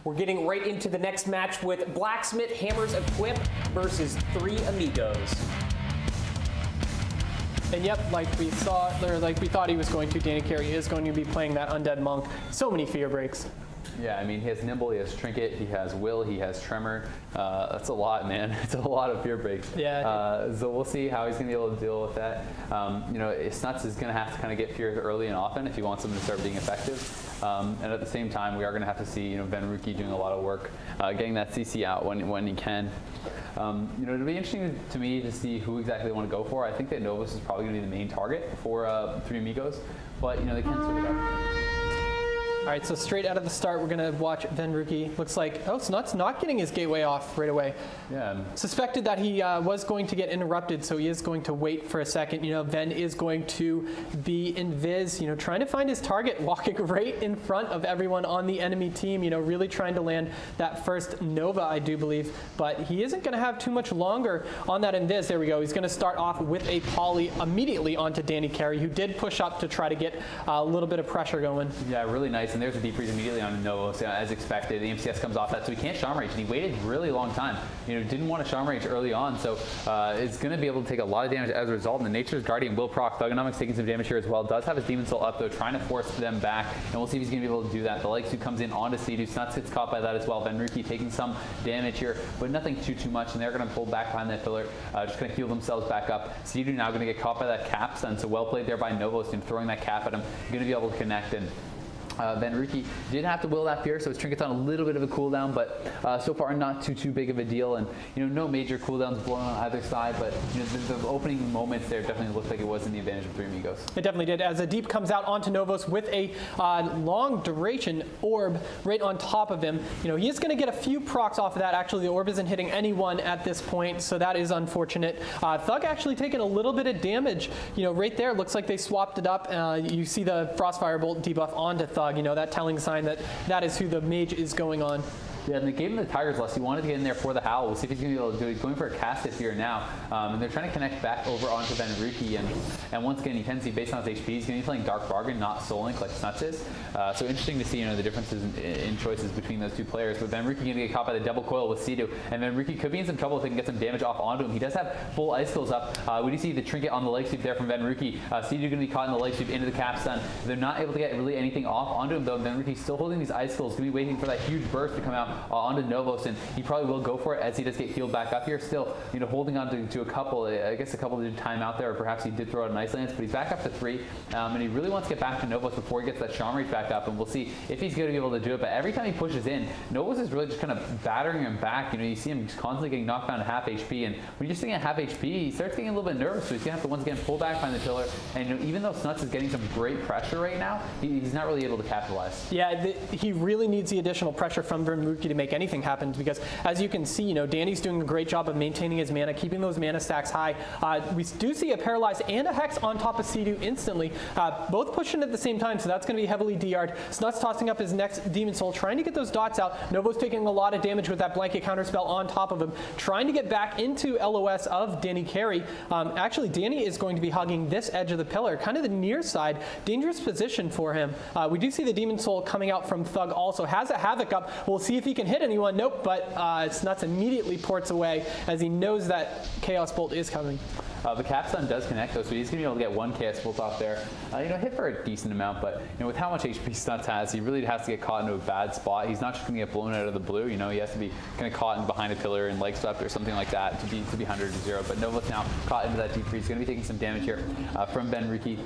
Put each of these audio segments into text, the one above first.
We're getting right into the next match with Blacksmith Hammers Equip versus 3 Amigos. And yep, like we saw, or like we thought he was going to, Dannycarey is going to be playing that Undead Monk. So many fear breaks. Yeah, I mean, he has Nimble, he has Trinket, he has Will, he has Tremor. That's a lot, man. It's a lot of fear breaks. Yeah. So we'll see how he's going to be able to deal with that. You know, Snutz is going to have to kind of get feared early and often if he wants him to start being effective. And at the same time, we are going to have to see, you know, Venruki doing a lot of work, getting that CC out when he can. You know, it'll be interesting to me to see who exactly they want to go for. I think that Novoz is probably going to be the main target for 3 Amigos, but, you know, they can switch it up. All right, so straight out of the start, we're going to watch Venruki. Looks like, oh, Snutz not getting his gateway off right away. Yeah. Suspected that he was going to get interrupted, so he is going to wait for a second. You know, Ven is going to be invis, you know, trying to find his target, walking right in front of everyone on the enemy team, you know, really trying to land that first Nova, I do believe. But he isn't going to have too much longer on that invis. There we go. He's going to start off with a poly immediately onto Dannycarey, who did push up to try to get a little bit of pressure going. Yeah, really nice. And there's a deep freeze immediately on Novoz, as expected. The MCS comes off that, so he can't Shaman Rage, and he waited a really long time. You know, didn't want to Shaman Rage early on, so it's going to be able to take a lot of damage as a result. And the Nature's Guardian will proc. Thugonomics taking some damage here as well. Does have his Demon Soul up, though, trying to force them back, and we'll see if he's going to be able to do that. The Legs comes in onto Cdew. Snutz gets caught by that as well. Venruki taking some damage here, but nothing too much, and they're going to pull back behind that pillar, just going to heal themselves back up. Cdew now going to get caught by that cap stun, so well played there by Novoz, and throwing that cap at him. Going to be able to connect and Venruki did have to will that fear, so his Trinket's on a little bit of a cooldown, but so far not too big of a deal, and you know, no major cooldowns blown on either side, but you know, the opening moments there definitely looked like it was in the advantage of 3 Amigos. It definitely did, as a deep comes out onto Novoz with a long duration orb right on top of him. You know, he is going to get a few procs off of that. Actually, the orb isn't hitting anyone at this point, so that is unfortunate. Thug actually taking a little bit of damage, you know, right there. Looks like they swapped it up. You see the Frostfire Bolt debuff onto Thug. You know, that telling sign that that is who the mage is going on. Yeah, and they gave him the Tiger's Lust. He wanted to get in there for the Howl. We'll see if he's going to be able to do it. He's going for a cast it here now. And they're trying to connect back over onto Venruki. And once again, you can see based on his HP, he's going to be playing Dark Bargain, not Soul Link like Snutz is. So interesting to see, you know, the differences in choices between those two players. But Venruki going to get caught by the double coil with Cdew. And Venruki could be in some trouble if they can get some damage off onto him. He does have full Icicles up. We do see the Trinket on the leg sweep there from Venruki. Cdew going to be caught in the leg sweep into the cap stun. They're not able to get really anything off onto him, though. Venruki's still holding these Icicles. Going to be waiting for that huge burst to come out onto Novoz. And he probably will go for it as he does get healed back up here. Still, you know, holding on to a couple. I guess a couple did time out there, or perhaps he did throw out an Ice Lance, but he's back up to 3. And he really wants to get back to Novoz before he gets that Shaman Rage back up. And we'll see if he's going to be able to do it. But every time he pushes in, Novoz is really just kind of battering him back. You know, you see him constantly getting knocked down to half HP. And when you're sitting at half HP, he starts getting a little bit nervous. So he's going to have to once again pull back behind the pillar. And you know, even though Snutz is getting some great pressure right now, he's not really able to capitalize. Yeah, he really needs the additional pressure from Venruki to make anything happen, because as you can see, you know, Danny's doing a great job of maintaining his mana, keeping those mana stacks high. We do see a Paralyze and a Hex on top of Cdew instantly, both pushing at the same time, so that's going to be heavily DR'd. Snutz tossing up his next Demon Soul, trying to get those dots out. Novo's taking a lot of damage with that blanket counterspell on top of him, trying to get back into LOS of Dannycarey. Actually, Danny is going to be hugging this edge of the pillar, kind of the near side. Dangerous position for him. We do see the Demon Soul coming out from Thug also. Has a Havoc up. We'll see if he can hit anyone. Nope, but Snutz immediately ports away as he knows that Chaos Bolt is coming. The cap stun does connect though, so he's going to be able to get one Chaos Bolt off there. You know, hit for a decent amount, but you know, with how much HP Snutz has, he really has to get caught into a bad spot. He's not just going to get blown out of the blue. You know, he has to be kind of caught in behind a pillar and leg swept or something like that to be 100-0. But Novoz now caught into that deep freeze. He's going to be taking some damage here from Venruki.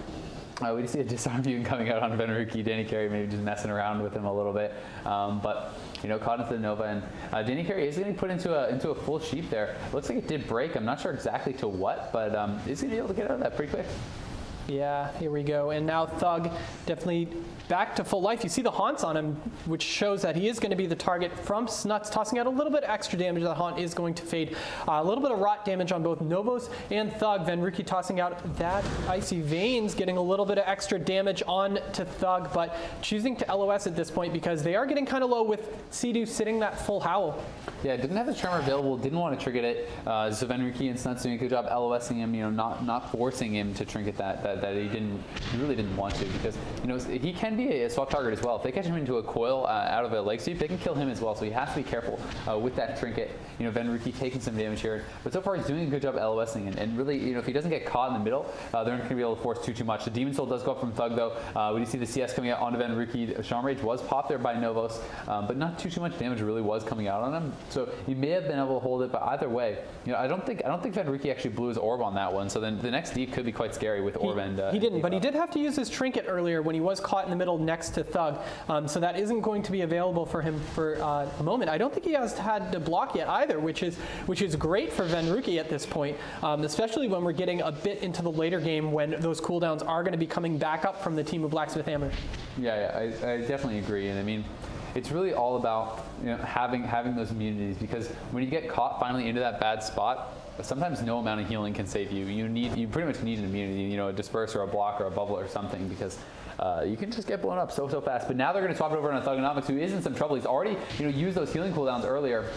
We do see a disarm even coming out on Venruki. Dannycarey maybe just messing around with him a little bit, but you know, caught into the Nova, and Dannycarey is going to be put into a full sheep there. Looks like it did break. I'm not sure exactly to what, but he's going to be able to get out of that pretty quick. Yeah, here we go. And now Thug definitely back to full life. You see the haunts on him, which shows that he is going to be the target from Snutz, tossing out a little bit extra damage. The haunt is going to fade. A little bit of rot damage on both Novoz and Thug. Venruki tossing out that Icy Veins, getting a little bit of extra damage on to Thug, but choosing to LOS at this point because they are getting kind of low with Cdew sitting that full Howl. Yeah, didn't have the Tremor available, didn't want to trinket it. So Venruki and Snutz doing a good job LOSing him, you know, not forcing him to trinket that that he really didn't want to, because he can be a swap target as well. If they catch him into a coil out of a leg sweep, they can kill him as well. So he has to be careful with that trinket. Venruki taking some damage here, but so far he's doing a good job LOSing, and really, if he doesn't get caught in the middle, they're not going to be able to force too much. The Demon Soul does go up from Thug though. We do see the CS coming out onto Venruki. Shaman Rage was popped there by Novoz, but not too much damage really was coming out on him. So he may have been able to hold it, but either way, I don't think Venruki actually blew his orb on that one. So then the next deep could be quite scary with orb and. He didn't, but he did have to use his trinket earlier when he was caught in the middle next to Thug. So that isn't going to be available for him for a moment. I don't think he has had to block yet either, which is great for Venruki at this point, especially when we're getting a bit into the later game when those cooldowns are going to be coming back up from the team of Blacksmith Hammer. Yeah, I definitely agree, and I mean, it's really all about having those immunities, because when you get caught finally into that bad spot, sometimes no amount of healing can save you. You pretty much need an immunity, a disperse or a block or a bubble or something, because you can just get blown up so fast. But now they're going to swap it over on Thugonomics, who is in some trouble. He's already used those healing cooldowns earlier.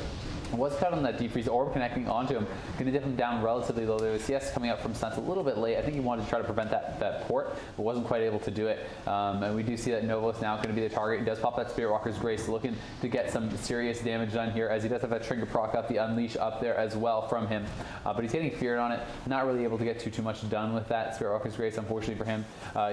Was cut on that deep freeze, orb connecting onto him, going to dip him down relatively low. There was CS coming out from Snutz a little bit late. I think he wanted to try to prevent that port, but wasn't quite able to do it. And we do see that Novoz now going to be the target. He does pop that Spirit Walker's Grace, looking to get some serious damage done here, as he does have that Trinket proc up, the Unleash up there as well from him. But he's getting feared on it, not really able to get too much done with that Spirit Walker's Grace, unfortunately for him.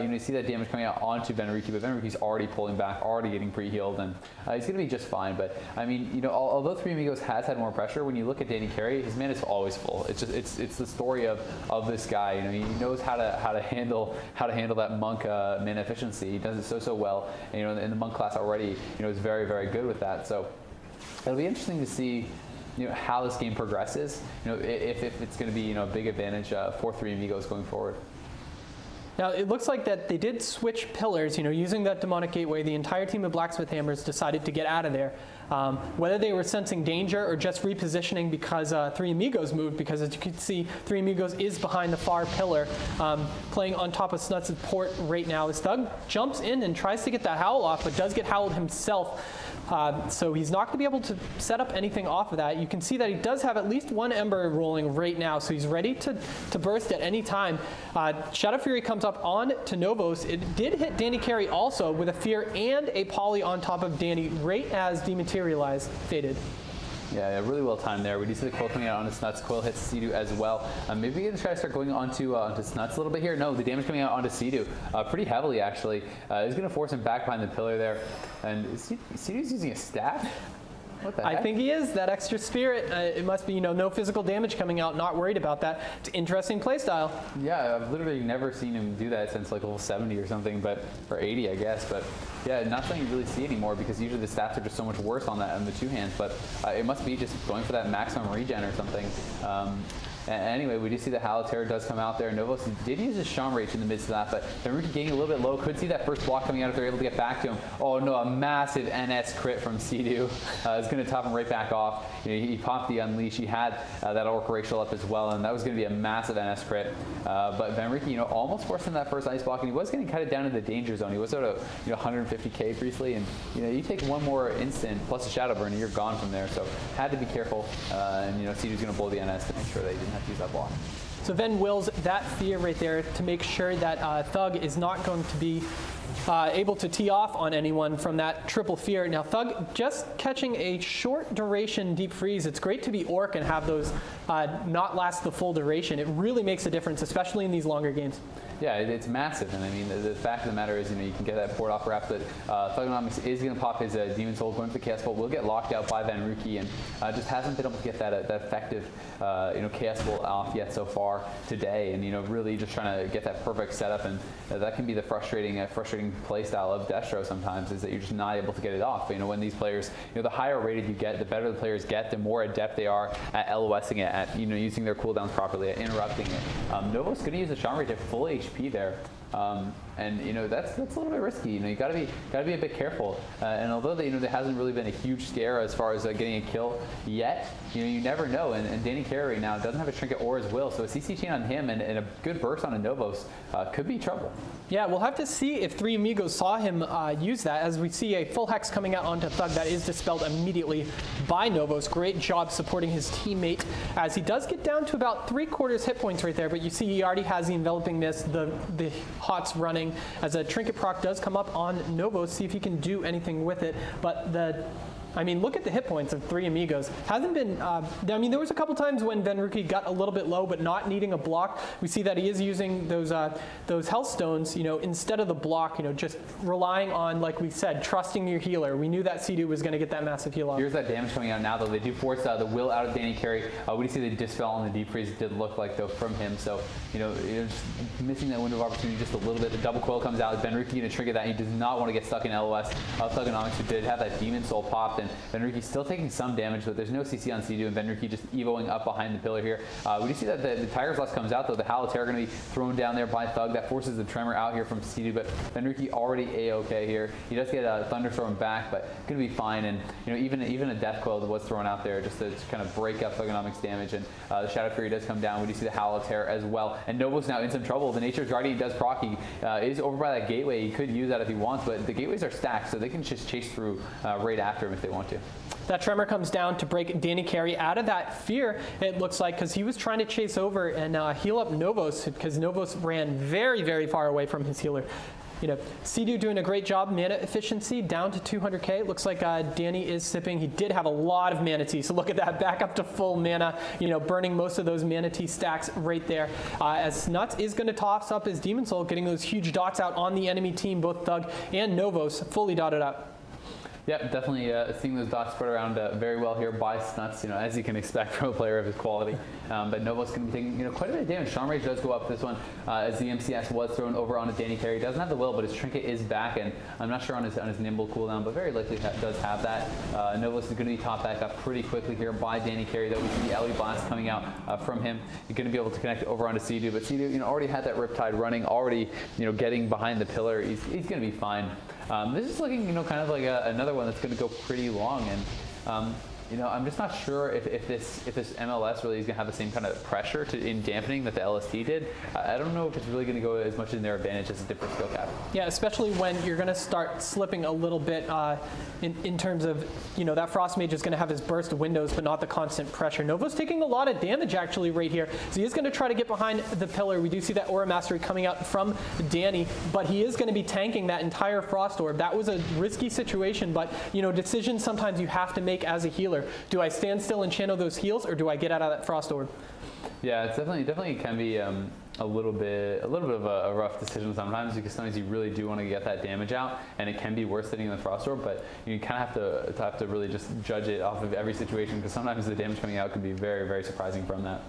You see that damage coming out onto Venruki, but Venruki's already pulling back, already getting pre-healed, and he's going to be just fine. But I mean, although 3 Amigos has had more pressure, when you look at Dannycarey, his mana is always full. It's the story of this guy. He knows how to handle that monk mana efficiency. He does it so well. And, in the monk class already, is very good with that. So it'll be interesting to see how this game progresses. If it's going to be a big advantage for 3 Amigos going forward. Now, it looks like that they did switch pillars, using that Demonic Gateway. The entire team of Blacksmith Hammers decided to get out of there. Whether they were sensing danger or just repositioning because 3 Amigos moved, because as you can see, 3 Amigos is behind the far pillar, playing on top of Snutz's port right now. As Thug jumps in and tries to get that Howl off, but does get howled himself. So he's not going to be able to set up anything off of that. You can see that he does have at least one Ember rolling right now, so he's ready to burst at any time. Shadow Fury comes up on to Novoz. It did hit Dannycarey also with a Fear and a Poly on top of Danny right as Dematerialize faded. Yeah, really well timed there. We do see the coil coming out onto Snutz. Coil hits Cdew as well. Maybe we can try to start going onto Snutz a little bit here. No, the damage coming out onto Cdew pretty heavily, actually. Is going to force him back behind the pillar there. And Cdew's using a staff? What the heck? I think he is. That extra spirit, it must be, no physical damage coming out, not worried about that. It's an interesting playstyle. Yeah, I've literally never seen him do that since like level 70 or something, or 80, I guess. But yeah, not something you really see anymore, because usually the stats are just so much worse on that on the 2 hands. But it must be just going for that maximum regen or something. Anyway, we do see the Halaterra does come out there. Novoz did use his Shaman Rage in the midst of that, but Venruki getting a little bit low. Could see that first block coming out if they're able to get back to him. Oh no, a massive NS crit from Cdew. Is going to top him right back off. He popped the Unleash. He had that Orc Racial up as well, and that was going to be a massive NS crit. But Venruki, almost forcing that first ice block, and he was getting cut down in the danger zone. He was sort of 150k briefly, and you take one more instant plus a Shadow Burn, and you're gone from there. So had to be careful, and Cdew's going to blow the NS to make sure they didn't have to use that block. So Ven wills that Fear right there to make sure that Thug is not going to be able to tee off on anyone from that triple Fear. Now Thug just catching a short duration deep freeze. It's great to be Orc and have those not last the full duration. It really makes a difference, especially in these longer games. Yeah, it's massive, and I mean, the fact of the matter is, you can get that port off wrap, but Thugonomics is going to pop his Demon Soul, going for the Chaos Bolt, will get locked out by Venruki, and just hasn't been able to get that effective, Chaos Bolt off yet so far today, and really just trying to get that perfect setup, and that can be the frustrating play style of Destro sometimes, is that you're just not able to get it off. When these players, the higher rated you get, the better the players get, the more adept they are at LOSing it, at using their cooldowns properly, at interrupting it. Novoz going to use a Shaman Rage at full HP there. And you know that's a little bit risky. You know you gotta be a bit careful. And although there hasn't really been a huge scare as far as getting a kill yet, you never know. And Dannycarey right now doesn't have a trinket or his will, so a CC chain on him and a good burst on a Novoz could be trouble. Yeah, we'll have to see if 3 Amigos saw him use that, as we see a full hex coming out onto Thug that is dispelled immediately by Novoz. Great job supporting his teammate, as he does get down to about 3/4 hit points right there, but you see he already has the enveloping mist, the hots running, as a trinket proc does come up on Novoz, see if he can do anything with it. But I mean, look at the hit points of 3 Amigos. Hasn't been, I mean, there was a couple times when Venruki got a little bit low, but not needing a block. We see that he is using those health stones, instead of the block, just relying on, like we said, trusting your healer. We knew that Cdew was going to get that massive heal off. Here's that damage coming out now, though. They do force the will out of Dannycarey. We do see the dispel on the deep freeze did look like, though, from him. So, just missing that window of opportunity just a little bit. The double coil comes out. Venruki going to trigger that. He does not want to get stuck in LOS. Thugonomics, who did have that demon soul popped, and Venruki's still taking some damage, but there's no CC on Cdew, and Venruki just evoing up behind the pillar here. We do see that the Tiger's Lust comes out, though. The Halotera going to be thrown down there by Thug. That forces the Tremor out here from Cdew, but Venruki already A-okay here. He does get a Thunderstorm back, but going to be fine. And even a Death Coil was thrown out there just to kind of break up Thugonomics damage. And the Shadow Fury does come down. We do see the Halotera as well. And Novo's now in some trouble. The Nature's Guardian does proc. He is over by that gateway. He could use that if he wants, but the gateways are stacked, so they can just chase through right after him if they want to. That Tremor comes down to break Dannycarey out of that fear, it looks like, because he was trying to chase over and heal up Novoz, because Novoz ran very, very far away from his healer. Cdew doing a great job. Mana efficiency down to 200k. It looks like Danny is sipping. He did have a lot of Mana Tea, so look at that, back up to full mana, burning most of those Mana Tea stacks right there. As Snutz is going to toss up his Demon Soul, getting those huge dots out on the enemy team, both Thug and Novoz fully dotted up. Yep, definitely seeing those dots spread around very well here by Snutz, as you can expect from a player of his quality. But Novo's going to be taking quite a bit of damage. Charm Rage does go up this one as the MCS was thrown over onto Dannycarey. Doesn't have the will, but his trinket is back, and I'm not sure on his nimble cooldown, but very likely does have that. Novoz is going to be topped back up pretty quickly here by Dannycarey, though. We see the LE Blast coming out from him. You're going to be able to connect over onto Cdew, but Cdew already had that Riptide running, already getting behind the pillar. He's going to be fine. This is looking, kind of like another one that's going to go pretty long, and I'm just not sure if this MLS really is going to have the same kind of pressure in dampening that the LST did. I don't know if it's really going to go as much in their advantage as a different skill cap. Yeah, especially when you're going to start slipping a little bit in terms of, that Frost Mage is going to have his burst windows, but not the constant pressure. Novo's taking a lot of damage actually right here, so he is going to try to get behind the pillar. We do see that Aura Mastery coming out from Danny, but he is going to be tanking that entire Frost Orb. That was a risky situation, but decisions sometimes you have to make as a healer. Do I stand still and channel those heals, or do I get out of that Frost Orb? Yeah, it's definitely can be a little bit of a rough decision sometimes, because sometimes you really do want to get that damage out, and it can be worse sitting in the Frost Orb. But you kind of have to really just judge it off of every situation, because sometimes the damage coming out can be very, very surprising from that.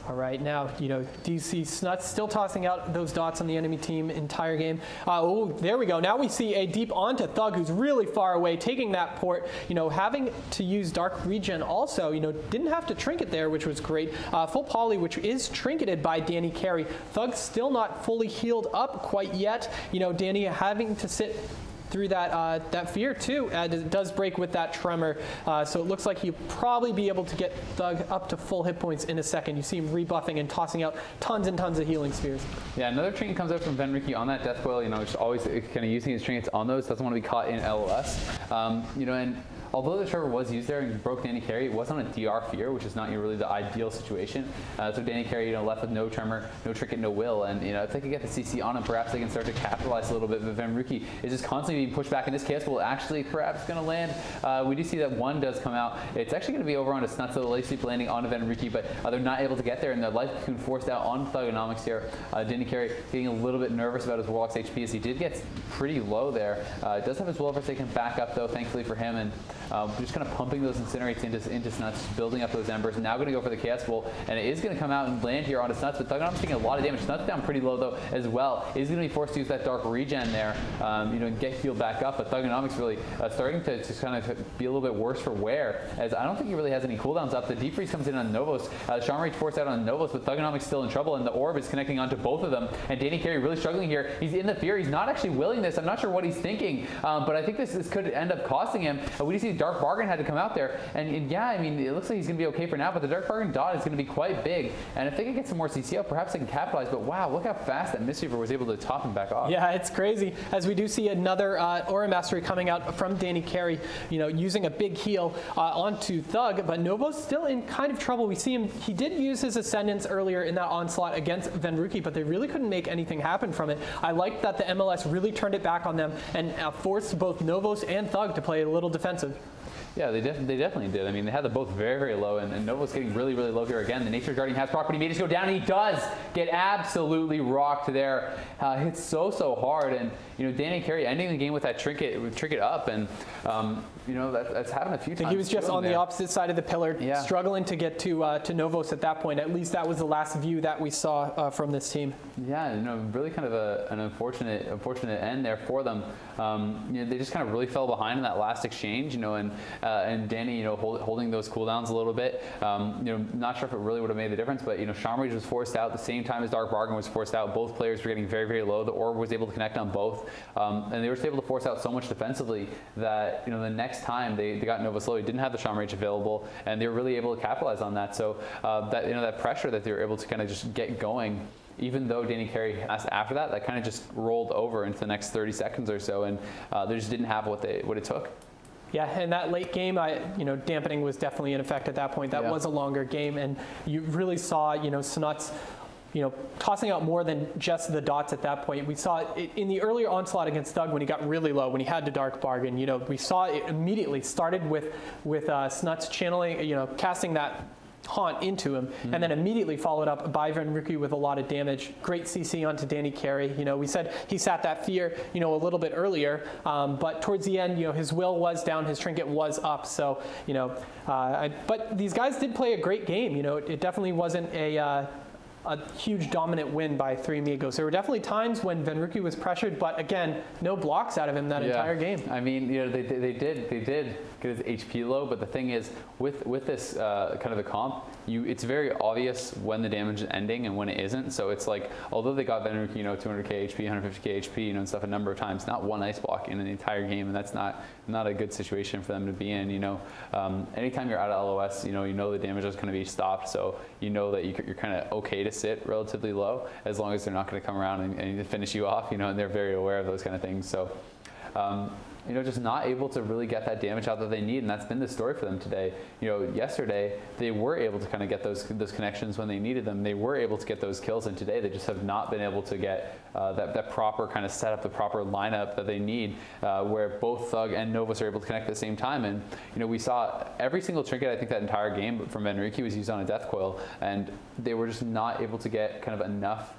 All right, now, DC Snutz still tossing out those dots on the enemy team entire game. Oh, there we go. Now we see a deep onto Thug, who's really far away, taking that port, having to use Dark Regen also, didn't have to trinket there, which was great. Full poly, which is trinketed by Dannycarey. Thug still not fully healed up quite yet. Danny having to sit through that fear too. It does break with that Tremor, so it looks like he'll probably be able to get Thug up to full hit points in a second. You see him rebuffing and tossing out tons and tons of healing spheres. Yeah, another trinket comes out from Venruki on that Death Coil, just always kind of using his trinkets on those, doesn't want to be caught in LOS. And although the Trevor was used there and broke Dannycarey, it was on a DR fear, which is not really the ideal situation. So Dannycarey, left with no Tremor, no trinket, no will, and if they could get the CC on him, perhaps they can start to capitalize a little bit. But Venruki is just constantly being pushed back, and this chaos will actually perhaps going to land. We do see that one does come out. It's actually going to be over onto Snutz, so the Life Sweep landing onto Venruki, but they're not able to get there, and the Life Cocoon forced out on Thugonomics here. Dannycarey getting a little bit nervous about his Warlock's HP, as he did get pretty low there. Does have his will forsaken back up, though, thankfully for him, and just kind of pumping those incinerates into Snutz, building up those embers. Now going to go for the Chaos Bolt, and it is going to come out and land here onto Snutz, but Thugonomics taking a lot of damage. Snutz down pretty low though as well. Is going to be forced to use that dark regen there, and get healed back up. But Thugonomics really starting to kind of be a little bit worse for wear, as I don't think he really has any cooldowns up. The Deep Freeze comes in on Novoz. Shaman Rage forced out on Novoz, but Thugonomics still in trouble, and the orb is connecting onto both of them. And Dannycarey really struggling here. He's in the fear. He's not actually willing this. I'm not sure what he's thinking, but I think this could end up costing him. We see Dark Bargain had to come out there, and yeah, I mean, it looks like he's going to be okay for now, but the Dark Bargain dot is going to be quite big, and if they can get some more CC out, perhaps they can capitalize. But wow, look how fast that Mistweaver was able to top him back off. Yeah, it's crazy. As we do see another Aura Mastery coming out from Dannycarey, using a big heal onto Thug, but Novo's still in kind of trouble. We see him, he did use his Ascendance earlier in that onslaught against Venruki, but they really couldn't make anything happen from it. I liked that the MLS really turned it back on them and forced both Novoz and Thug to play a little defensive. Yeah, they definitely did. I mean, they had them both very, very low, and Novo's getting really, really low here again. The Nature Guardian has proc, but he made us go down, and he does get absolutely rocked there. Hits so hard, and Dannycarey ending the game with that trinket up, and that's happened a few times. He was just on the opposite side of the pillar, struggling to get to Novoz at that point. At least that was the last view that we saw from this team. Yeah, really kind of an unfortunate end there for them. They just kind of really fell behind in that last exchange, and Danny, holding those cooldowns a little bit. Not sure if it really would have made the difference, but Shaman Rage was forced out at the same time as Dark Bargain was forced out. Both players were getting very, very low. The orb was able to connect on both, and they were just able to force out so much defensively that the next time they got Novoz low, he didn't have the Shaman Rage available, and they were really able to capitalize on that. So that pressure that they were able to kind of just get going. Even though Dannycarey after that kind of just rolled over into the next 30 seconds or so, and they just didn't have what it took. Yeah, and that late game, dampening was definitely in effect at that point. That was a longer game, and you really saw, Snutz, tossing out more than just the dots at that point. We saw it in the earlier onslaught against Thug when he got really low, when he had to Dark Bargain. We saw it immediately started with Snutz channeling, casting that haunt into him, and then immediately followed up by Venruki with a lot of damage. Great CC onto Dannycarey. We said he sat that fear, a little bit earlier, but towards the end, his will was down, his trinket was up. So, but these guys did play a great game. It definitely wasn't a huge dominant win by 3 Amigos. There were definitely times when Venruki was pressured, but again, no blocks out of him that entire game. I mean, they did get his HP low, but the thing is, with this kind of a comp, it's very obvious when the damage is ending and when it isn't. So it's like, although they got Venruki, 200k HP, 150k HP, and stuff a number of times, not one ice block in an entire game, and that's not a good situation for them to be in. Anytime you're out of LOS, the damage is going to be stopped, so that you're kind of okay to sit relatively low as long as they're not going to come around and finish you off, and they're very aware of those kind of things. So just not able to really get that damage out that they need, and that's been the story for them today. Yesterday they were able to kind of get those connections when they needed them. They were able to get those kills, and today they just have not been able to get that proper kind of setup, the proper lineup that they need, where both Thug and Novoz are able to connect at the same time. And we saw every single trinket, I think that entire game from Venruki was used on a death coil, and they were just not able to get kind of enough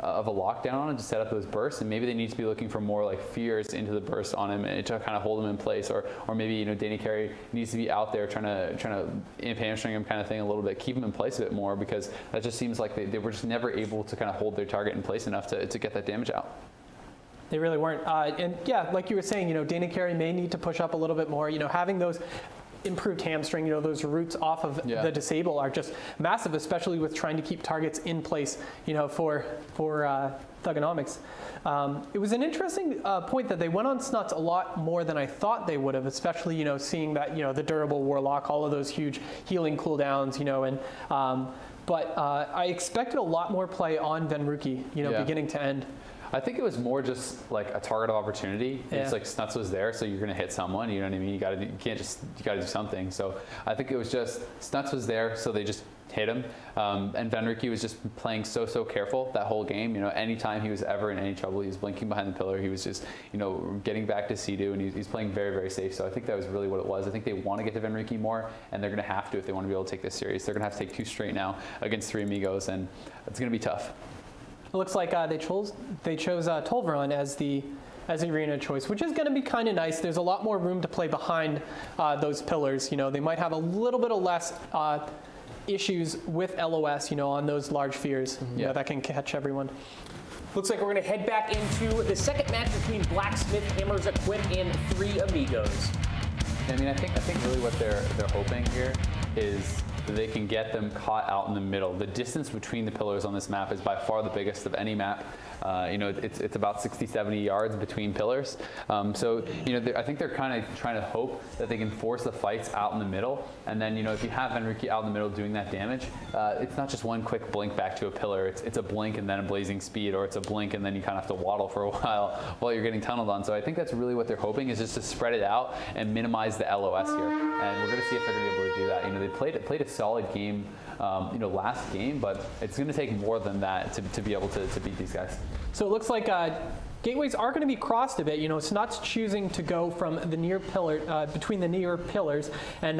of a lockdown on him to set up those bursts, and maybe they need to be looking for more like fears into the burst on him to kind of hold him in place, or maybe Dannycarey needs to be out there trying to hamstring him kind of thing a little bit, keep him in place a bit more, because that just seems like they were just never able to kind of hold their target in place enough to get that damage out. They really weren't, and yeah, like you were saying, Dannycarey may need to push up a little bit more. Having those improved hamstring, those roots off of the disable are just massive, especially with trying to keep targets in place, for Thugonomics. It was an interesting point that they went on Snutz a lot more than I thought they would have, especially, seeing that, the durable Warlock, all of those huge healing cooldowns, but I expected a lot more play on Venruki, beginning to end. I think it was more just like a target of opportunity. Yeah. It's like Snutz was there, so you're going to hit someone. You know what I mean? You got to do something. So I think it was just Snutz was there, so they just hit him. And Venruki was just playing so careful that whole game. Anytime he was ever in any trouble, he was blinking behind the pillar. He was just, getting back to Cdew, and he's playing very, very safe. So I think that was really what it was. I think they want to get to Venruki more, and they're going to have to if they want to be able to take this series. They're going to have to take 2 straight now against 3 Amigos, and it's going to be tough. It looks like they chose Tolveron as the as arena choice, which is going to be kind of nice. There's a lot more room to play behind those pillars. You know, they might have a little bit of less issues with LOS, you know, on those large spheres. You know, that can catch everyone. Looks like we're going to head back into the second match between Blacksmith, Hammers Equip, and 3 Amigos. I mean, I think really what they're hoping here is that they can get them caught out in the middle. The distance between the pillars on this map is by far the biggest of any map. You know, it's about 60, 70 yards between pillars. So, you know, I think they're kind of trying to hope that they can force the fights out in the middle. And then, you know, if you have Venruki out in the middle doing that damage, it's not just one quick blink back to a pillar. It's a blink and then a blazing speed, or it's a blink and then you kind of have to waddle for a while you're getting tunneled on. So I think that's really what they're hoping, is just to spread it out and minimize the LOS here. And we're going to see if they're going to be able to do that. You know, they played a solid game, you know, last game, but it's going to take more than that to be able to beat these guys. So it looks like gateways are going to be crossed a bit. You know, Snutz choosing to go from the near pillar, between the near pillars, and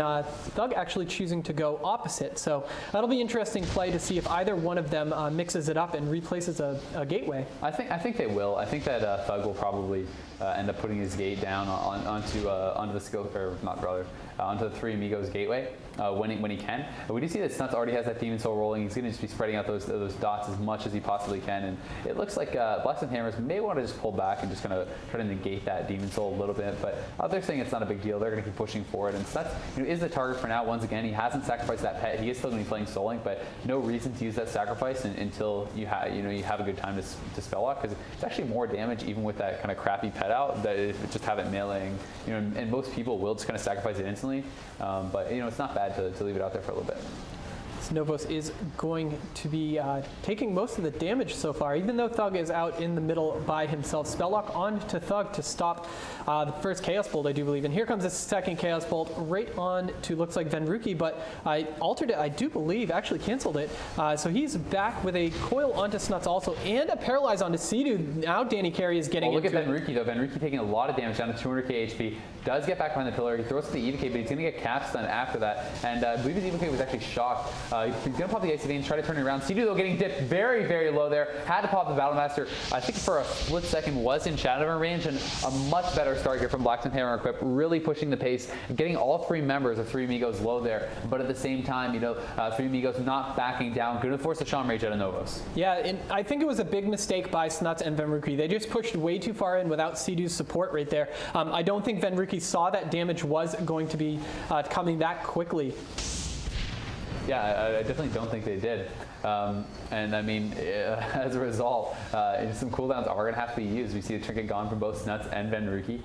Thug actually choosing to go opposite. So that'll be interesting play to see if either one of them mixes it up and replaces a gateway. I think they will. I think that Thug will probably end up putting his gate down onto the skill, or not rather, onto the 3 Amigos gateway when he can. We do see that Snutz already has that Demon Soul rolling. He's going to just be spreading out those dots as much as he possibly can, and it looks like Blacksmith Hammers may want to just pull back and just kind of try to negate that Demon Soul a little bit, but they're saying it's not a big deal. They're going to keep pushing forward, and Snutz, you know, is the target for now. Once again, he hasn't sacrificed that pet. He is still going to be playing Soul Link, but no reason to use that sacrifice until you have a good time to spell lock, because it's actually more damage even with that kind of crappy pet out that if just have it meleeing. You know, and most people will just kind of sacrifice it instantly, but you know, it's not bad to leave it out there for a little bit. Novoz is going to be taking most of the damage so far, even though Thug is out in the middle by himself. Spelllock on to Thug to stop the first Chaos Bolt, I do believe. And here comes the second Chaos Bolt right on to, looks like, Venruki, but I altered it, I do believe, actually canceled it. So he's back with a coil onto Snutz also, and a paralyze onto Cdew. Now Dannycarey is getting look at Venruki, though. Venruki taking a lot of damage, down to 200k HP. Does get back behind the pillar. He throws to the EVK, but he's going to get cap stun after that. And I believe his EVK was actually shocked. He's going to pop the Icy Veins, try to turn it around. Cdew, though, getting dipped very, very low there. Had to pop the Battle Master. I think for a split second was in Shadowrun range, and a much better start here from Blacksmith Hammer Equip, really pushing the pace, getting all 3 members of 3 Amigos low there. But at the same time, you know, 3 Amigos not backing down. Going to force the Shaman Rage out of Novoz. Yeah, and I think it was a big mistake by Snutz and Venruki. They just pushed way too far in without Cdew's support right there. I don't think Venruki saw that damage was going to be coming that quickly. Yeah, I definitely don't think they did. And I mean, as a result, some cooldowns are going to have to be used. We see the trinket gone from both Snutz and Venruki.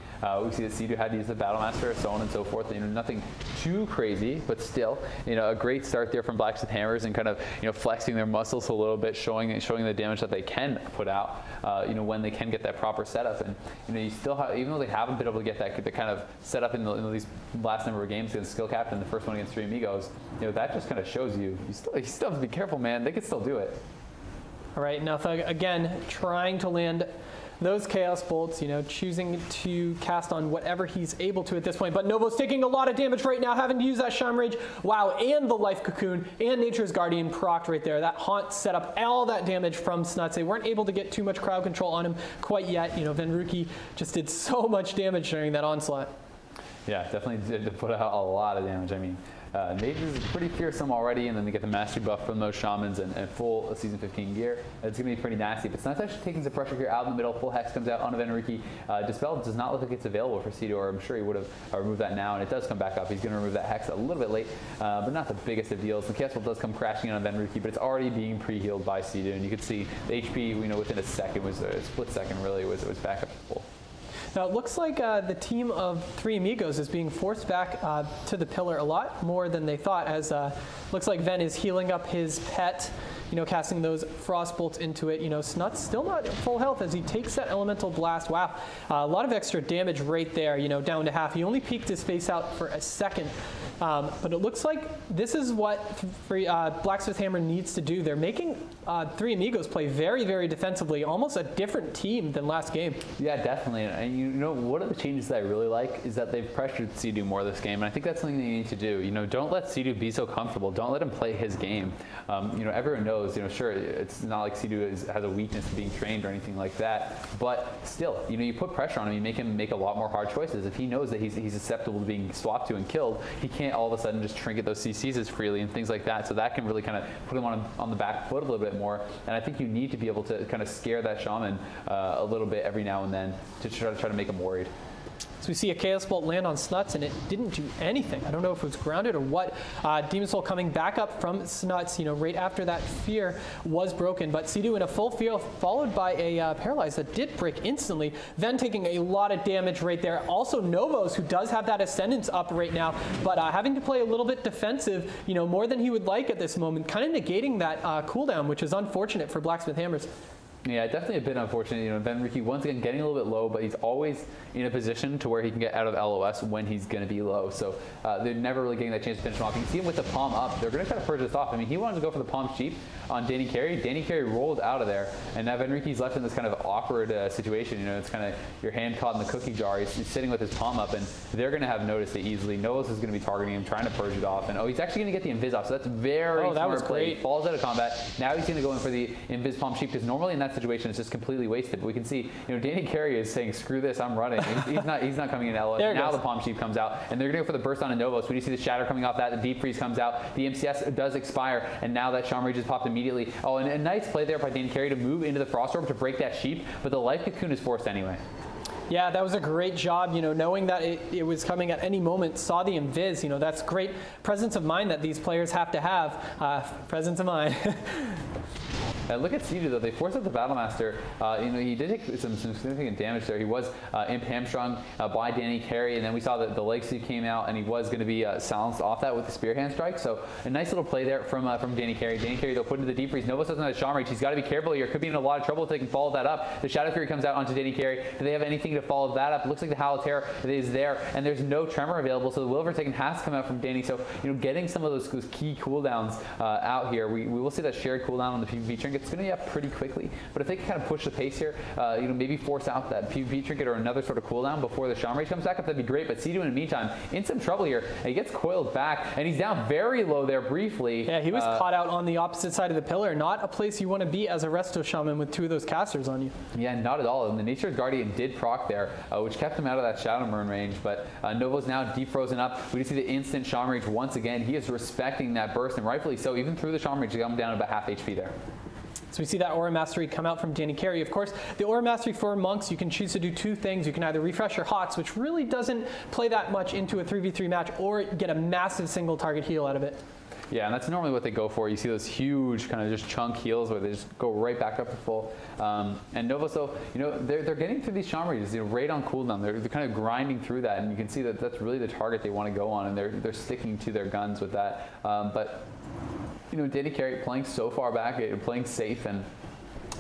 We see that Cdew had to use the Battle Master, so on and so forth. You know, nothing too crazy, but still, you know, a great start there from Blacksmith Hammers, and kind of, you know, flexing their muscles a little bit, showing the damage that they can put out. You know, when they can get that proper setup, and you know, you still have, even though they haven't been able to get that kind of setup in these last number of games against Skill Captain, the first one against 3 Amigos, you know, that just kind of shows you still have to be careful, man. They can still do it. All right, now Thug again trying to land those Chaos Bolts, you know, choosing to cast on whatever he's able to at this point. But Novo's taking a lot of damage right now, having to use that Shaman Rage. Wow, and the Life Cocoon and Nature's Guardian procced right there. That Haunt set up all that damage from Snutz. They weren't able to get too much crowd control on him quite yet. You know, Venruki just did so much damage during that onslaught. Yeah, definitely did put out a lot of damage. I mean, Nate is pretty fearsome already, and then they get the mastery buff from those shamans and full Season 15 gear. It's going to be pretty nasty, but Snutz actually taking some pressure here out in the middle. Full Hex comes out onto Venruki. Dispel does not look like it's available for Cdew, or I'm sure he would have removed that now, and it does come back up. He's going to remove that Hex a little bit late, but not the biggest of deals. The Castle does come crashing in on Venruki, but it's already being pre-healed by Cdew, and you can see the HP, you know, within a second, was a split second really, was back up to full. Now it looks like the team of 3 Amigos is being forced back to the pillar a lot more than they thought, as looks like Ven is healing up his pet, you know, casting those Frost Bolts into it. You know, Snutz still not at full health as he takes that Elemental Blast. Wow, a lot of extra damage right there, you know, down to half. He only peeked his face out for a second. But it looks like this is what Blacksmith Hammer needs to do. They're making 3 Amigos play very, very defensively, almost a different team than last game. Yeah, definitely. And you know, one of the changes that I really like is that they've pressured Cdew more this game, and I think that's something that you need to do. You know, don't let Cdew be so comfortable. Don't let him play his game. You know, everyone knows knows, sure, it's not like Cdew has a weakness to being trained or anything like that, but still, you put pressure on him, you make him make a lot more hard choices. If he knows that he's susceptible to being swapped to and killed, he can't all of a sudden just trinket those CCs as freely and things like that. So that can really kind of put him on the back foot a little bit more. And I think you need to be able to kind of scare that shaman a little bit every now and then to try to make him worried. So we see a Chaos Bolt land on Snutz, and it didn't do anything. I don't know if it was grounded or what. Demon Soul coming back up from Snutz, right after that fear was broken. But Cdew in a full fear, followed by a Paralyze that did break instantly, then taking a lot of damage right there. Also Novoz, who does have that Ascendance up right now, but having to play a little bit defensive, more than he would like at this moment, kind of negating that cooldown, which is unfortunate for Blacksmith Hammers. Yeah, definitely a bit unfortunate. Venruki, once again, getting a little bit low, but he's always in a position to where he can get out of LOS when he's going to be low. So they're never really getting that chance to finish him off. You can see him with the palm up. They're going to try to purge this off. I mean, he wanted to go for the palm cheap on Dannycarey. Dannycarey rolled out of there, and now Venruki's left in this kind of awkward situation. It's kind of your hand caught in the cookie jar. He's sitting with his palm up, and they're going to have noticed it easily. Novoz is going to be targeting him, trying to purge it off, and he's actually going to get the invis off. So that's very smart play. He falls out of combat. Now he's going to go in for the invis palm cheap, because normally in that situation it's just completely wasted. But we can see, Dannycarey is saying, "Screw this, I'm running." He's not coming in LS. Now the palm sheep comes out, and they're going to go for the burst on a Novoz. When you see the shatter coming off that, the deep freeze comes out, the MCS does expire, and now that Shaman Rage is popped immediately. Oh, and a nice play there by Dannycarey to move into the Frost Orb to break that sheep, but the life cocoon is forced anyway. Yeah, that was a great job, knowing that it was coming at any moment, saw the invis, that's great presence of mind that these players have to have, presence of mind. Look at Cdew though, they forced out the Battlemaster. He did take some significant damage there. He was imp hamstrung by Dannycarey, and then we saw that the leg sweep came out, and he was going to be silenced off that with the Spear Hand Strike. So a nice little play there from Dannycarey. Dannycarey though put into the deep freeze. Novoz doesn't have a Shaman Rage. He's got to be careful here. Could be in a lot of trouble if they can follow that up. The Shadow Fury comes out onto Dannycarey. Do they have anything to follow that up? It looks like the Howl of Terror is there, and there's no Tremor available, so the Will of Overtaken has to come out from Danny. So getting some of those key cooldowns out here. We will see that shared cooldown on the PvP trinket. It's going to be up pretty quickly, but if they can kind of push the pace here, maybe force out that PvP trinket or another sort of cooldown before the Shaman Rage comes back up, that'd be great. But Cdew in the meantime in some trouble here, and he gets coiled back, and he's down very low there briefly. Yeah, he was caught out on the opposite side of the pillar. Not a place you want to be as a Resto Shaman with two of those casters on you. Yeah, not at all. And the Nature's Guardian did proc there, which kept him out of that Shadow Burn range. But Novo's now deep frozen up. We see the instant Shaman Rage once again. He is respecting that burst, and rightfully so. Even through the Shaman Rage, he got him down about half HP there. So we see that Aura Mastery come out from Dannycarey. Of course, the Aura Mastery for monks, you can choose to do two things. You can either refresh your HOTS, which really doesn't play that much into a 3v3 match, or get a massive single target heal out of it. Yeah, and that's normally what they go for. You see those huge kind of just chunk heals where they just go right back up to full. And Novoz, so they're getting through these Shaman Rages, right on cooldown. They're kind of grinding through that, and you can see that that's really the target they want to go on, and they're sticking to their guns with that. But Dannycarey playing so far back, playing safe, and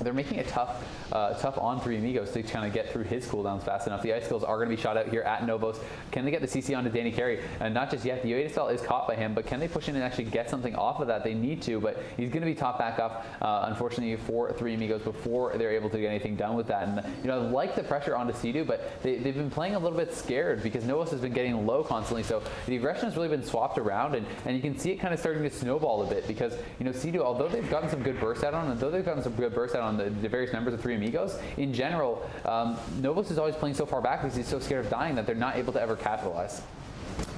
they're making it tough on 3 Amigos to kind of get through his cooldowns fast enough. The Icicles are going to be shot out here at Novoz. Can they get the CC onto Dannycarey? And not just yet, the Yoda Spell is caught by him, but can they push in and actually get something off of that? They need to, but he's going to be top back up, unfortunately, for 3 Amigos before they're able to get anything done with that. And I like the pressure onto Cdew, but they've been playing a little bit scared because Novoz has been getting low constantly, so the aggression has really been swapped around, and you can see it kind of starting to snowball a bit because Cdew, although they've gotten some good burst out on, the various members of 3 Amigos, in general, Novoz is always playing so far back because he's so scared of dying that they're not able to ever capitalize.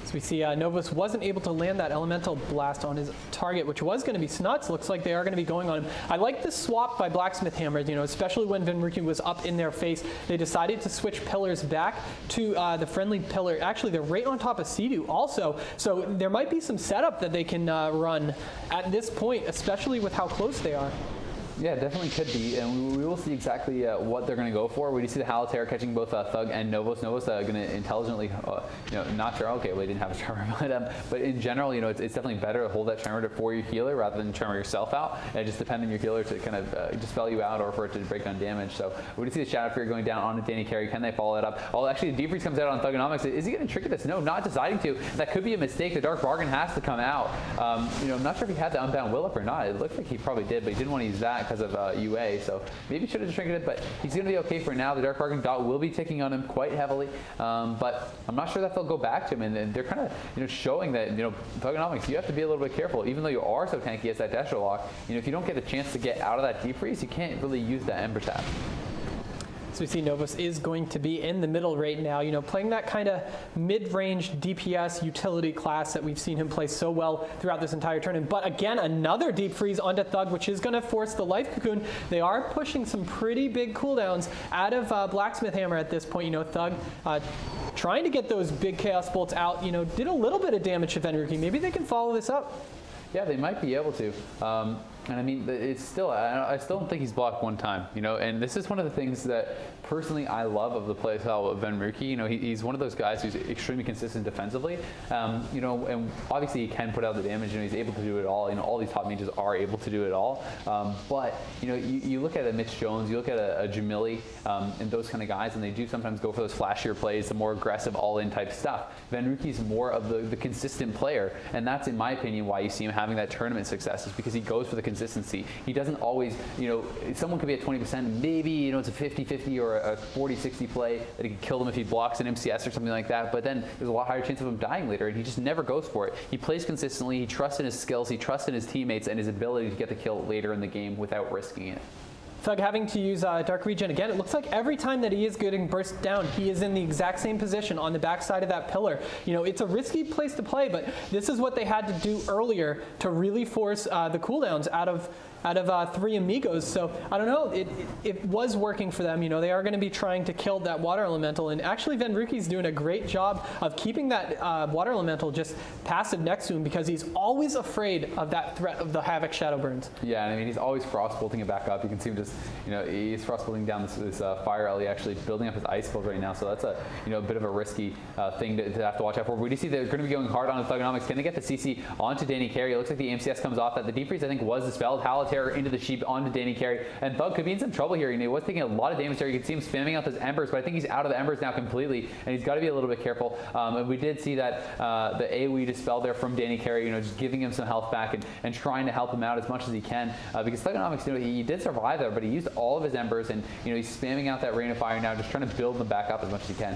So we see Novoz wasn't able to land that Elemental Blast on his target, which was going to be Snutz. Looks like they are going to be going on him. I like this swap by Blacksmith Hammers, especially when Venruki was up in their face. They decided to switch pillars back to the friendly pillar. Actually, they're right on top of Cdew also, so there might be some setup that they can run at this point, especially with how close they are. Yeah, definitely could be, and we will see exactly what they're going to go for. We do see the Howl of Terror catching both Thug and Novoz. Novoz going to intelligently, not Tremor. Okay, well, he didn't have a Tremor, but in general, it's definitely better to hold that Tremor for your healer rather than Tremor yourself out, and just depend on your healer to kind of dispel you out or for it to break down damage. So we do see the Shadow Fury going down onto Dannycarey. Can they follow it up? Oh, actually, the Deep Freeze comes out on Thugonomics. Is he going to trinket this? No, not deciding to. That could be a mistake. The Dark Bargain has to come out. I'm not sure if he had the Unbound Will up or not. It looked like he probably did, but he didn't want to use that because of UA, so maybe should have just trinketed, but he's going to be okay for now. The Dark Bargain dot will be ticking on him quite heavily, but I'm not sure that they'll go back to him, and they're kind of showing that Thugonomics, you have to be a little bit careful. Even though you are so tanky as that Destro lock, if you don't get a chance to get out of that deep freeze, you can't really use that Ember Tap. So we see Novoz is going to be in the middle right now, playing that kind of mid-range DPS utility class that we've seen him play so well throughout this entire tournament. But again, another deep freeze onto Thug, which is going to force the Life Cocoon. They are pushing some pretty big cooldowns out of Blacksmith Hammer at this point. Thug trying to get those big Chaos Bolts out, did a little bit of damage to Venruki. Maybe they can follow this up. Yeah, they might be able to. And I mean, it's still, I still don't think he's blocked one time, and this is one of the things that personally I love of the play style of Venruki. He's one of those guys who's extremely consistent defensively, and obviously he can put out the damage, he's able to do it all. All these top mages are able to do it all, but you look at a Mitch Jones, you look at a Jamili, and those kind of guys, and they do sometimes go for those flashier plays, the more aggressive all-in type stuff. Venruki's more of the consistent player, and that's, in my opinion, why you see him having that tournament success, is because he goes for the consistency. He doesn't always, someone could be at 20%, maybe, it's a 50-50 or a 40-60 play that he could kill them if he blocks an MCS or something like that, but then there's a lot higher chance of him dying later, and he just never goes for it. He plays consistently, he trusts in his skills, he trusts in his teammates and his ability to get the kill later in the game without risking it. Thug having to use Dark Regen again. It looks like every time that he is getting burst down, he is in the exact same position on the backside of that pillar. It's a risky place to play, but this is what they had to do earlier to really force the cooldowns out of 3 Amigos. So I don't know, it was working for them. They are going to be trying to kill that Water Elemental, and actually Venruki's doing a great job of keeping that Water Elemental just passive next to him, because he's always afraid of that threat of the Havoc Shadow Burns. Yeah, and I mean, he's always frost bolting it back up. You can see him just, he's frost bolting down this fire alley, actually building up his ice build right now. So that's a bit of a risky thing to have to watch out for. But we do see they're going to be going hard on the Thugonomics. Can they get the CC onto Dannycarey? It looks like the MCS comes off that. The deep freeze, I think, was dispelled. Terror into the sheep onto Dannycarey, and Thug could be in some trouble here. He was taking a lot of damage there. You can see him spamming out those embers, but I think he's out of the embers now completely, and he's got to be a little bit careful. And we did see that the AoE dispel there from Dannycarey, just giving him some health back and trying to help him out as much as he can, because Thugonomics, he did survive there, but he used all of his embers, and he's spamming out that rain of fire now, just trying to build them back up as much as he can.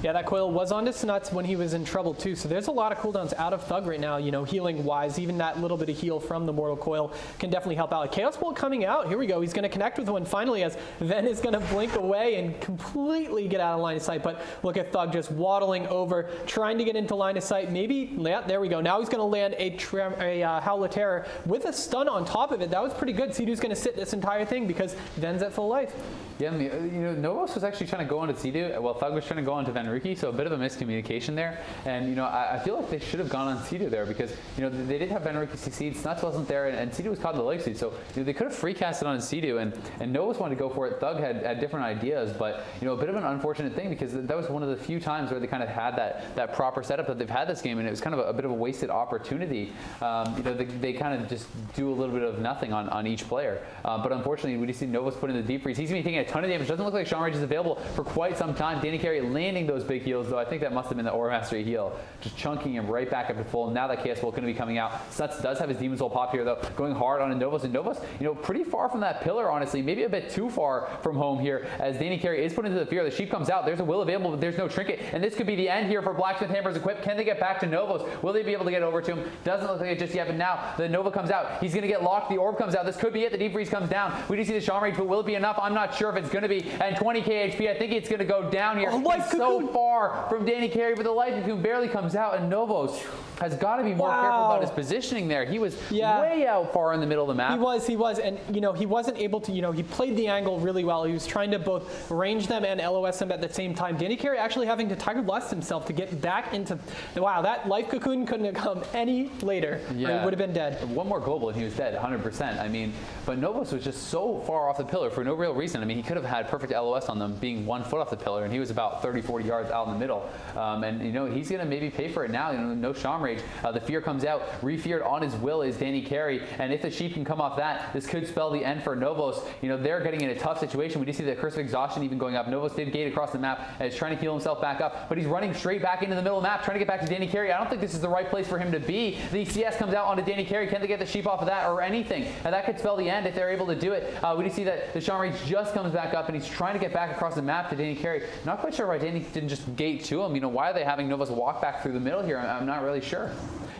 Yeah, that coil was onto Snutz when he was in trouble too, so there's a lot of cooldowns out of Thug right now, healing wise. Even that little bit of heal from the Mortal Coil can definitely help out. Chaos Bolt coming out, here we go, he's going to connect with one finally, as Ven is going to blink away and completely get out of line of sight. But look at Thug just waddling over, trying to get into line of sight. Maybe, yeah, there we go. Now he's going to land a Howl of Terror with a stun on top of it. That was pretty good. Cdew's going to sit this entire thing because Ven's at full life. Yeah, Novoz was actually trying to go onto Cdew, while Thug was trying to go onto Venruki, so a bit of a miscommunication there. And I feel like they should have gone on Cdew there, because they did have Venruki succeed, Snutz wasn't there, and Cdew was caught in the leg seed, so they could have free casted on Cdew, and Novoz wanted to go for it. Thug had different ideas, but a bit of an unfortunate thing, because that was one of the few times where they kind of had that proper setup that they've had this game, and it was kind of a bit of a wasted opportunity. They kind of just do a little bit of nothing on each player. But unfortunately, we just see Novoz put in the deep freeze. He's going to be taking a ton of damage. Doesn't look like Shaman Rage is available for quite some time. Dannycarey landing those big heals, though I think that must have been the Aura Mastery heal, just chunking him right back up to full. Now that Chaos Bolt going to be coming out. Snutz does have his Demon's Soul pop here, though, going hard on a Novoz, and Novoz, pretty far from that pillar, honestly, maybe a bit too far from home here, as Dannycarey is put into the fear. The sheep comes out. There's a will available, but there's no trinket, and this could be the end here for Blacksmith Hammer's equipped. Can they get back to Novoz? Will they be able to get over to him? Doesn't look like it just yet, but now the Nova comes out. He's going to get locked. The orb comes out. This could be it. The deep freeze comes down. We do see the Shaman Rage, but will it be enough? I'm not sure if it's going to be. And 20k HP, I think it's going to go down here. He's so far from Dannycarey, but the Life Cocoon barely comes out, and Novoz has got to be more careful about his positioning there. He was way out far in the middle of the map. He was, and he wasn't able to, he played the angle really well. He was trying to both range them and LOS them at the same time. Dannycarey actually having to Tiger Blast himself to get back into, wow, that Life Cocoon couldn't have come any later. Yeah. Or he would have been dead. One more global and he was dead, 100%. I mean, but Novoz was just so far off the pillar for no real reason. I mean, he could have had perfect LOS on them being 1 foot off the pillar, and he was about 30, 40 yards out in the middle. And he's going to maybe pay for it now. No Shaman Rage. The fear comes out. Refeared on his will is Dannycarey, and if the sheep can come off that, this could spell the end for Novoz. They're getting in a tough situation. We do see the curse of exhaustion even going up. Novoz did gate across the map and is trying to heal himself back up, but he's running straight back into the middle of the map, trying to get back to Dannycarey. I don't think this is the right place for him to be. The CS comes out onto Dannycarey. Can they get the sheep off of that or anything? And that could spell the end if they're able to do it. We do see that the Shaman Rage just comes back up, and he's trying to get back across the map to Dannycarey. Not quite sure why Danny didn't just gate to him. Why are they having Novoz walk back through the middle here? I'm not really sure.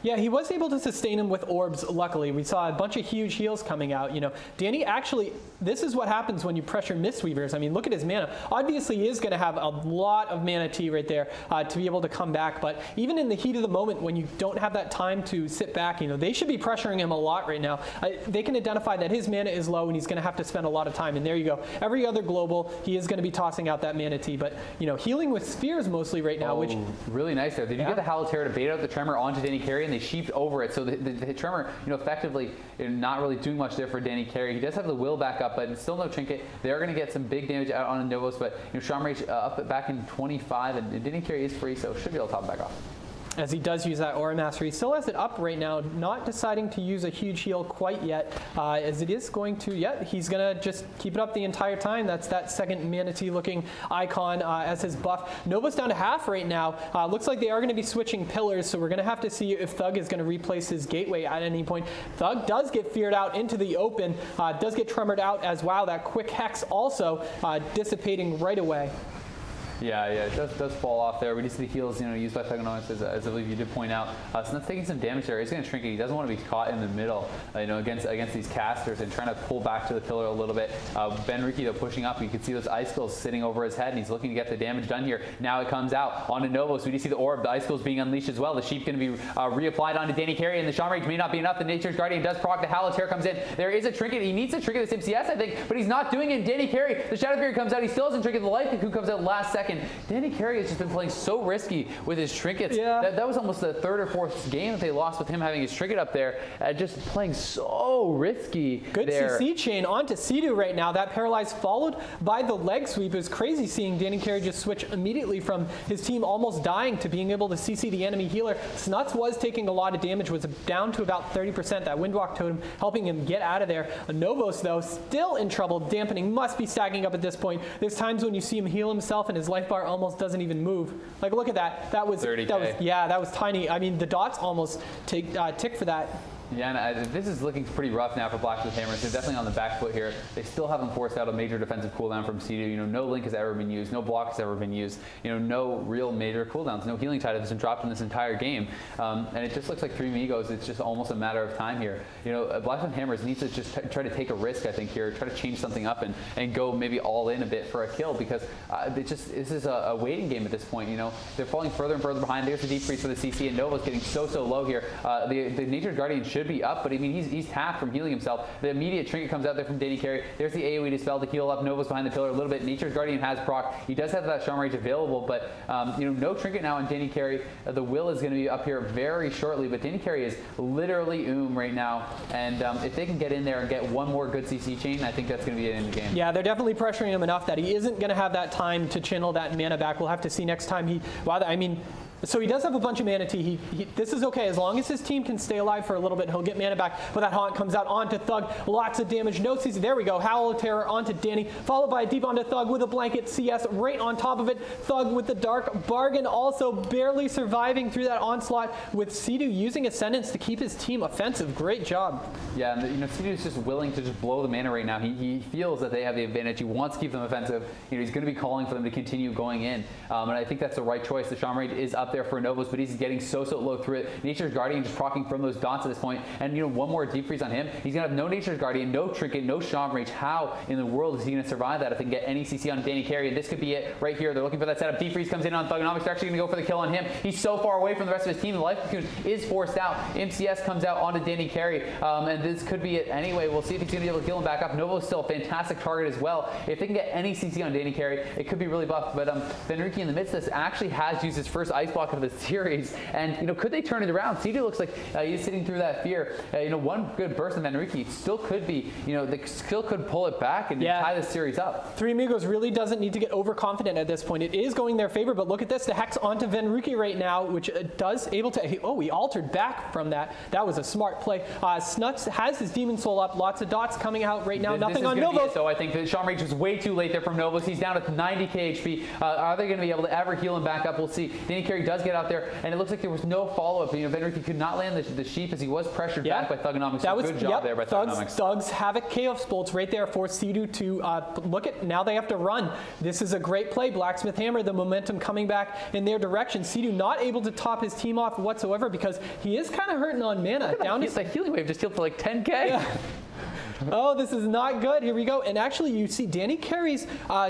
Yeah, he was able to sustain him with orbs, luckily. We saw a bunch of huge heals coming out. Danny actually, this is what happens when you pressure Mistweavers. Look at his mana. Obviously, he is going to have a lot of mana T right there to be able to come back. But even in the heat of the moment, when you don't have that time to sit back, they should be pressuring him a lot right now. They can identify that his mana is low and he's going to have to spend a lot of time. And there you go. Every other global, he is going to be tossing out that mana T. But, healing with spheres mostly right now, which... Really nice there. Did you get the Halaterra to bait out the Tremor onto Dannycarey, and they sheeped over it? So the Tremor, effectively not really doing much there for Dannycarey. He does have the will back up, but still no trinket. They are going to get some big damage out on Novoz, but Shaman Rage up back in 25, and Dannycarey is free, so should be able to top back off. As he does use that Aura Master, he still has it up right now, not deciding to use a huge heal quite yet, as it is going to, he's going to just keep it up the entire time. That's that second Manatee looking icon as his buff. Nova's down to half right now. Looks like they are going to be switching pillars, so we're going to have to see if Thug is going to replace his gateway at any point. Thug does get feared out into the open, does get tremored out as well. That quick Hex also dissipating right away. Yeah, it does fall off there. We just see the heals, used by Thugonomics, as I believe you did point out. Snutz taking some damage there. He's going to shrink it. He doesn't want to be caught in the middle, against these casters and trying to pull back to the pillar a little bit. Venruki, though, pushing up. You can see those icicles sitting over his head, and he's looking to get the damage done here. Now it comes out onto Novoz. We do see the orb, the icicles being unleashed as well. The sheep going to be reapplied onto Dannycarey, and the Shaman Rage may not be enough. The Nature's Guardian does proc. The Halaterra comes in. There is a trinket. He needs to trinket this MCS, I think, but he's not doing it. Dannycarey, the Shadow Fury comes out. He still hasn't trinketed. The Life Cocoon comes out last second. Dannycarey has just been playing so risky with his trinkets. Yeah. That was almost the third or fourth game that they lost with him having his trinket up there. Just playing so risky. Good there. CC chain onto Cdew right now. That paralyzed followed by the leg sweep. It was crazy seeing Dannycarey just switch immediately from his team almost dying to being able to CC the enemy healer. Snutz was taking a lot of damage, was down to about 30%. That Windwalk Totem helping him get out of there. Novoz, though, still in trouble. Dampening must be stacking up at this point. There's times when you see him heal himself and his life bar almost doesn't even move. Like, look at that. That was 30K. That was tiny. The dots almost tick for that. Yeah, and this is looking pretty rough now for Blacksmith Hammers. They're definitely on the back foot here. They still haven't forced out a major defensive cooldown from Cdew. No link has ever been used. No block has ever been used. No real major cooldowns. No healing tide has been dropped in this entire game. And it just looks like 3 Amigos. It's just almost a matter of time here. Blacksmith Hammers needs to just try to take a risk, I think, here. Try to change something up and go maybe all in a bit for a kill, because this is a waiting game at this point. They're falling further and further behind. There's the Deep Freeze for the CC, and Novo's getting so low here. The Nature's Guardian should be up, but he's tapped from healing himself. The immediate trinket comes out there from Dannycarey. There's the AoE Dispel to heal up. Novo's behind the pillar a little bit. Nature's Guardian has proc. He does have that Shaman Rage available, but no trinket now on Dannycarey. The will is going to be up here very shortly, but Dannycarey is literally right now, and if they can get in there and get one more good CC chain, I think that's going to be it in the game. Yeah, they're definitely pressuring him enough that he isn't going to have that time to channel that mana back. We'll have to see next time so he does have a bunch of mana T. This is okay. As long as his team can stay alive for a little bit, he'll get mana back. But that Haunt comes out onto Thug. Lots of damage. No CC. There we go. Howl of Terror onto Danny. Followed by a deep onto Thug with a blanket CS right on top of it. Thug with the Dark Bargain also barely surviving through that onslaught, with Cdew using Ascendance to keep his team offensive. Great job. Yeah, and Cdew is just willing to just blow the mana right now. He feels that they have the advantage. He wants to keep them offensive. He's going to be calling for them to continue going in. And I think that's the right choice. The Shaman Rage is up there for Novoz, but he's getting so low through it. Nature's Guardian just proccing from those dots at this point, and one more Deep Freeze on him. He's gonna have no Nature's Guardian, no trinket, no Shaman Rage. How in the world is he gonna survive that if they can get any CC on Dannycarey? And this could be it right here. They're looking for that setup. Deep Freeze comes in on Thugonomics. They're actually gonna go for the kill on him. He's so far away from the rest of his team. The Life Cocoon is forced out. MCS comes out onto Dannycarey, and this could be it anyway. We'll see if he's gonna be able to heal him back up. Novo's still a fantastic target as well. If they can get any CC on Dannycarey, it could be really buffed. But Venruki in the midst of this actually has used his first Ice Ball spacewalk of the series. And, you know, could they turn it around? Cdew looks like he's sitting through that fear. You know, one good burst in Venruki still could be, you know, they still could pull it back and tie the series up. Three Amigos really doesn't need to get overconfident at this point. It is going their favor, but look at this. The Hex onto Venruki right now, which does able to, oh, he altered back from that. That was a smart play. Snutz has his Demon Soul up. Lots of dots coming out right now. Nothing on Novoz. So I think that Sean Rage was way too late there from Novoz. He's down at 90k HP. Are they going to be able to ever heal him back up? We'll see. Dannycarey does get out there, and it looks like there was no follow-up. You know, Venruki could not land the sheep as he was pressured back by Thugonomics. That was good job there by Thugonomics. Thugs Havoc Chaos Bolts right there for Cdew to look at. Now they have to run. This is a great play. Blacksmith Hammer, the momentum coming back in their direction. Cdew not able to top his team off whatsoever because he is kind of hurting on mana. Down to healing wave just healed for like 10k. Yeah. Oh, this is not good. Here we go. And actually, you see Dannycarey's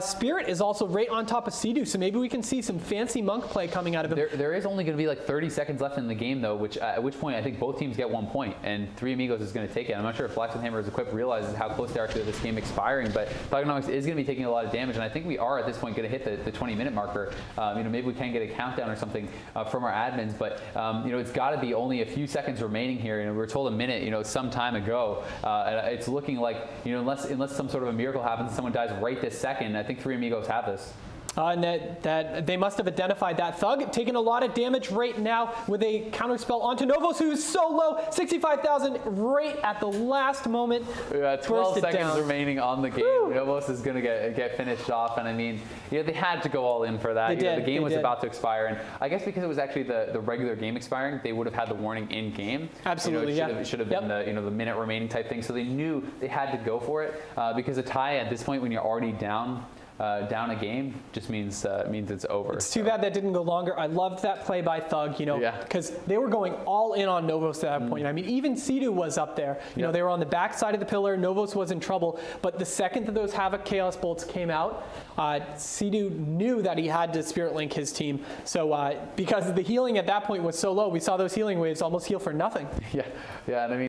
Spirit is also right on top of Cdew, so maybe we can see some fancy monk play coming out of him. There is only going to be like 30 seconds left in the game, though, at which point I think both teams get 1 point, and Three Amigos is going to take it. I'm not sure if Blacksmith Hammer's equipped realizes how close they are to this game expiring, but Thugonomics is going to be taking a lot of damage, and I think we are at this point going to hit the 20-minute marker. You know, maybe we can get a countdown or something from our admins, but you know, it's got to be only a few seconds remaining here. You know, we were told a minute, you know, some time ago. And it's looking like, you know, unless some sort of a miracle happens and someone dies right this second, I think Three Amigos have this. And that they must have identified that. Thug taking a lot of damage right now with a counterspell onto Novoz, who's so low, 65,000 right at the last moment. 12 seconds remaining on the game. Novoz is going to get finished off, and I mean, you know, they had to go all in for that. The game was about to expire, and I guess because it was actually the regular game expiring, they would have had the warning in game. Absolutely, you know, it should have been the the minute remaining type thing. So they knew they had to go for it because a tie at this point when you're already down a game just means it's over. It's too bad that didn't go longer. I loved that play by Thug, you know, because they were going all in on Novoz at that point. I mean, even Cdew was up there. You know, they were on the back side of the pillar. Novoz was in trouble. But the second that those Havoc Chaos Bolts came out, Cdew knew that he had to Spirit Link his team. So because the healing at that point was so low, we saw those healing waves almost heal for nothing. Yeah, and I mean,